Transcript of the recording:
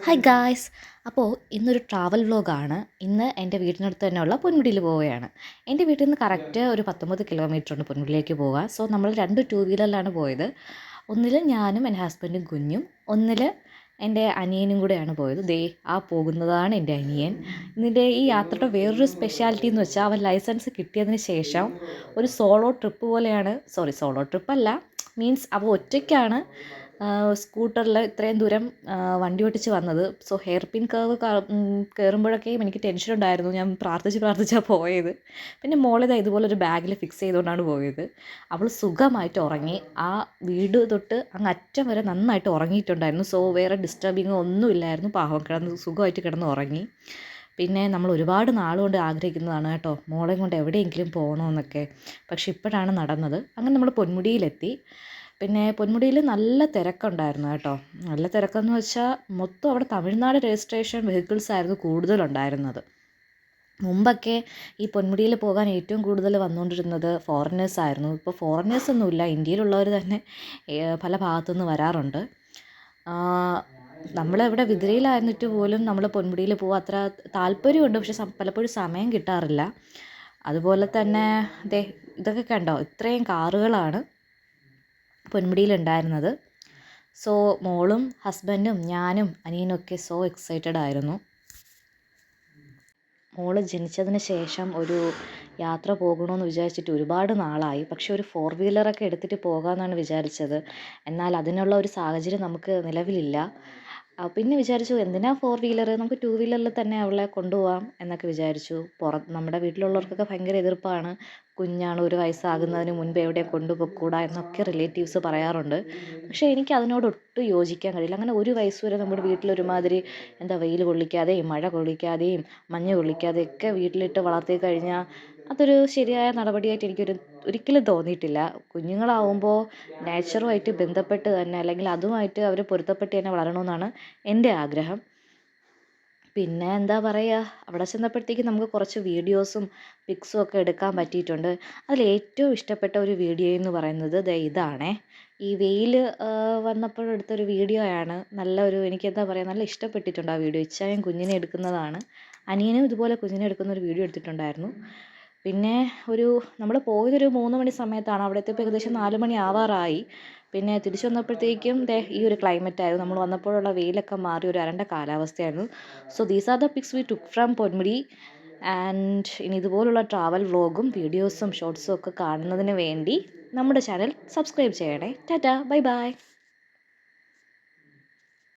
Hi guys. അപ്പോൾ ഇന്നൊരു travel വ്ലോഗാണ്. ഇന്ന് എൻ്റെ വീടിനടുത്ത് തന്നെയുള്ള പൊന്മുടിയിൽ പോവുകയാണ്. എൻ്റെ വീട്ടിൽ നിന്ന് കറക്റ്റ് ഒരു 19 കിലോമീറ്റർ ഉണ്ട് പൊന്മുടിയിലേക്ക് പോകാൻ. സോ നമ്മൾ 2 ടൂ വീലറിലാണ് പോയത്. ഒന്നിൽ ഞാനും എൻ്റെ ഹസ്ബൻഡും കുഞ്ഞും, ഒന്നിൽ എൻ്റെ അനിയനും കൂടെയാണ് പോയത്. ദേ ആ പോകുന്നതാണ് എൻ്റെ അനിയൻ. ഇതിൻ്റെ ഈ യാത്രയുടെ വേറൊരു സ്പെഷ്യാലിറ്റി എന്ന് വെച്ചാൽ അവൻ ലൈസൻസ് കിട്ടിയതിന് ശേഷം ഒരു സോളോ ട്രിപ്പ് പോലെയാണ്, സോളോ ട്രിപ്പല്ല, മീൻസ് അവ ഒറ്റയ്ക്കാണ് സ്കൂട്ടറിൽ ഇത്രയും ദൂരം വണ്ടി ഓടിച്ച് വന്നത്. സോ ഹെയർ പിൻ കർവ് കയറുമ്പോഴൊക്കെയും എനിക്ക് ടെൻഷൻ ഉണ്ടായിരുന്നു. ഞാൻ പ്രാർത്ഥിച്ചാണ് പോയത്. പിന്നെ മോളിതാ ഇതുപോലൊരു ബാഗിൽ ഫിക്സ് ചെയ്തുകൊണ്ടാണ് പോയത്. അവൾ സുഖമായിട്ട് ഉറങ്ങി. ആ വീട് തൊട്ട് അങ്ങ് അറ്റം വരെ നന്നായിട്ട് ഉറങ്ങിയിട്ടുണ്ടായിരുന്നു. സോ വേറെ ഡിസ്റ്റർബിങ്ങോ ഒന്നും ഇല്ലായിരുന്നു. പാവം സുഖമായിട്ട് കിടന്ന് ഉറങ്ങി. പിന്നെ നമ്മൾ ഒരുപാട് നാളുകൊണ്ട് ആഗ്രഹിക്കുന്നതാണ് കേട്ടോ, മോളെയും കൊണ്ട് എവിടെയെങ്കിലും പോകണമെന്നൊക്കെ. പക്ഷെ ഇപ്പോഴാണ് നടന്നത്. അങ്ങനെ നമ്മൾ പൊന്മുടിയിലെത്തി. പിന്നെ പൊന്മുടിയിൽ നല്ല തിരക്കുണ്ടായിരുന്നു കേട്ടോ. നല്ല തിരക്കെന്ന് വെച്ചാൽ മൊത്തം അവിടെ തമിഴ്നാട് രജിസ്ട്രേഷൻ വെഹിക്കിൾസ് ആയിരുന്നു കൂടുതലുണ്ടായിരുന്നത്. മുമ്പൊക്കെ ഈ പൊന്മുടിയിൽ പോകാൻ ഏറ്റവും കൂടുതൽ വന്നുകൊണ്ടിരുന്നത് ഫോറിനേഴ്സ് ആയിരുന്നു. ഇപ്പോൾ ഫോറിനേഴ്സൊന്നുമില്ല, ഇന്ത്യയിലുള്ളവർ തന്നെ പല ഭാഗത്തുനിന്ന് വരാറുണ്ട്. നമ്മളിവിടെ വിതിരയിലായിരുന്നിട്ട് പോലും നമ്മൾ പൊന്മുടിയിൽ പോകാൻ അത്ര താല്പര്യമുണ്ട്, പക്ഷെ പലപ്പോഴും സമയം കിട്ടാറില്ല. അതുപോലെ തന്നെ ഇതൊക്കെ കണ്ടോ, ഇത്രയും കാറുകളാണ് പൊന്മുടിയിലുണ്ടായിരുന്നത്. സോ മോളും ഹസ്ബൻഡും ഞാനും അനിയനൊക്കെ സോ എക്സൈറ്റഡ് ആയിരുന്നു. മോള് ജനിച്ചതിന് ശേഷം ഒരു യാത്ര പോകണമെന്ന് വിചാരിച്ചിട്ട് ഒരുപാട് നാളായി. പക്ഷെ ഒരു 4 വീലറൊക്കെ എടുത്തിട്ട് പോകാമെന്നാണ് വിചാരിച്ചത്. എന്നാൽ അതിനുള്ള ഒരു സാഹചര്യം നമുക്ക് നിലവിലില്ല. പിന്നെ വിചാരിച്ചു എന്തിനാ 4 വീലർ, നമുക്ക് 2 വീലറിൽ തന്നെ അവളെ കൊണ്ടുപോകാം എന്നൊക്കെ വിചാരിച്ചു. നമ്മുടെ വീട്ടിലുള്ളവർക്കൊക്കെ ഭയങ്കര എതിർപ്പാണ്. കുഞ്ഞാണ്, 1 വയസ്സാകുന്നതിന് മുൻപ് എവിടെയും കൊണ്ടുപോയിക്കൂടാ എന്നൊക്കെ റിലേറ്റീവ്സ് പറയാറുണ്ട്. പക്ഷേ എനിക്ക് അതിനോട് ഒട്ടും യോജിക്കാൻ കഴിയില്ല. അങ്ങനെ 1 വയസ്സ് വരെ നമ്മുടെ വീട്ടിലൊരുമാതിരി വെയിൽ കൊള്ളിക്കാതെയും മഴ കൊള്ളിക്കാതെയും മഞ്ഞ് കൊള്ളിക്കാതെയൊക്കെ വീട്ടിലിട്ട് വളർത്തി കഴിഞ്ഞാൽ അതൊരു ശരിയായ നടപടിയായിട്ട് ഒരിക്കലും തോന്നിയിട്ടില്ല. കുഞ്ഞുങ്ങളാവുമ്പോൾ നേച്ചറുമായിട്ട് ബന്ധപ്പെട്ട് തന്നെ, അല്ലെങ്കിൽ അതുമായിട്ട് അവർ പൊരുത്തപ്പെട്ട് തന്നെ വളരണമെന്നാണ് എൻ്റെ ആഗ്രഹം. പിന്നെ എന്താ പറയുക, അവിടെ ചെന്നപ്പോഴത്തേക്കും നമുക്ക് കുറച്ച് വീഡിയോസും പിക്സും ഒക്കെ എടുക്കാൻ പറ്റിയിട്ടുണ്ട്. അതിൽ ഏറ്റവും ഇഷ്ടപ്പെട്ട ഒരു വീഡിയോ എന്ന് പറയുന്നത് ഇതാണേ. ഈ വെയിൽ വന്നപ്പോഴെടുത്തൊരു വീഡിയോ ആണ്. എനിക്കെന്താ പറയുക, നല്ല ഇഷ്ടപ്പെട്ടിട്ടുണ്ട് ആ വീഡിയോ. ഇച്ചായും കുഞ്ഞിനെ എടുക്കുന്നതാണ്. അനിയനും ഇതുപോലെ കുഞ്ഞിനെ എടുക്കുന്ന ഒരു വീഡിയോ എടുത്തിട്ടുണ്ടായിരുന്നു. പിന്നെ നമ്മൾ പോയതൊരു 3 മണി സമയത്താണ്. അവിടെ എത്തിയപ്പോൾ ഏകദേശം 4 മണി ആവാറായി. പിന്നെ തിരിച്ചു വന്നപ്പോഴത്തേക്കും ഈ ഒരു ക്ലൈമറ്റായിരുന്നു. നമ്മൾ വന്നപ്പോഴുള്ള വെയിലൊക്കെ മാറി ഒരു അരണ്ട കാലാവസ്ഥയായിരുന്നു. So these are the pics we took from Ponmudi. And ഇനി ഇതുപോലുള്ള ട്രാവൽ വ്ളോഗും വീഡിയോസും ഷോർട്സും ഒക്കെ കാണുന്നതിന് വേണ്ടി നമ്മുടെ ചാനൽ സബ്സ്ക്രൈബ് ചെയ്യണേ. Tata, bye bye.